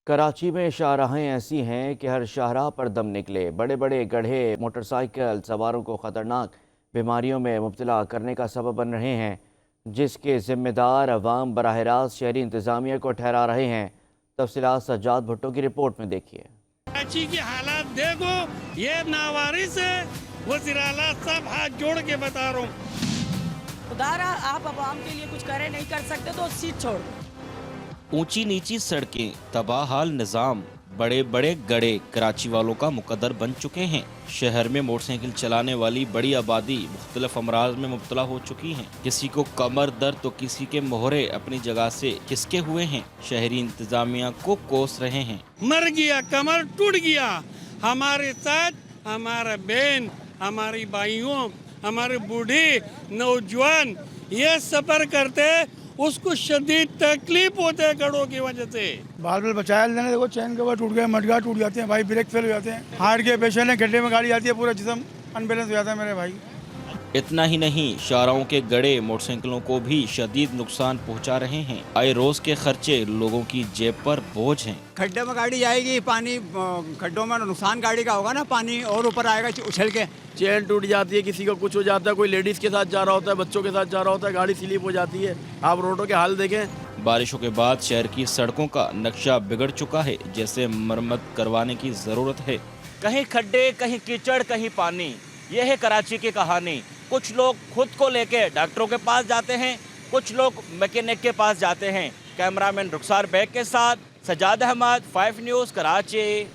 कराची में शाहराहें ऐसी हैं कि हर शाहराह पर दम निकले। बड़े बड़े गड्ढे मोटरसाइकिल सवारों को ख़तरनाक बीमारियों में मुब्तला करने का सबब बन रहे हैं, जिसके ज़िम्मेदार अवाम बराह रास्त शहरी इंतज़ामिया को ठहरा रहे हैं। तफसीलात सज्जाद भुट्टो की रिपोर्ट में देखिए। कराची की हालात देखो, ये नावारिस है। वज़ीर आला साहब हाथ जोड़ के बता रहा हूँ, खुदारा आप अवाम के लिए कुछ करे नहीं कर सकते तो सीट छोड़ दो। ऊंची नीची सड़कें, तबाहाल निज़ाम, बड़े बड़े गड्ढे कराची वालों का मुकद्दर बन चुके हैं। शहर में मोटरसाइकिल चलाने वाली बड़ी आबादी मुख्तलिफ अमराज में मुब्तला हो चुकी है। किसी को कमर दर्द तो किसी के मोहरे अपनी जगह से खिसके हुए हैं। शहरी इंतजामिया को कोस रहे हैं। मर गया, कमर टूट गया। हमारे साथ हमारा बहन, हमारी भाइयों, हमारे बूढ़े नौजवान ये सफर करते, उसको शदीद तकलीफ होते है गड्ढों की वजह से। बाल बाल बचाया लेने, देखो चैन कवर टूट गए, मडगार्ड टूट जाते हैं भाई, ब्रेक फेल हो जाते हैं, हार्ट के पेशेंट है, गड्ढे में गाड़ी आती है, पूरा जिस्म अनबैलेंस हो जाता है मेरे भाई। इतना ही नहीं, शाहराहों के गड्ढे मोटरसाइकिलों को भी शदीद नुकसान पहुंचा रहे हैं। आए रोज के खर्चे लोगों की जेब पर बोझ हैं। खड्डे में गाड़ी जाएगी, पानी खड्डों में नुकसान गाड़ी का होगा ना, पानी और ऊपर आएगा उछल के। चेन टूट जाती है, किसी को कुछ हो जाता है, कोई लेडीज के साथ जा रहा होता है, बच्चों के साथ जा रहा होता है, गाड़ी स्लिप हो जाती है। आप रोडों के हाल देखें। बारिशों के बाद शहर की सड़कों का नक्शा बिगड़ चुका है, जैसे मरम्मत करवाने की जरूरत है। कहीं खड्डे, कहीं कीचड़, कहीं पानी, यह है कराची की कहानी। कुछ लोग खुद को लेके डॉक्टरों के पास जाते हैं, कुछ लोग मैकेनिक के पास जाते हैं। कैमरामैन रुखसार बेग के साथ सजाद अहमद, 5 न्यूज़, कराची।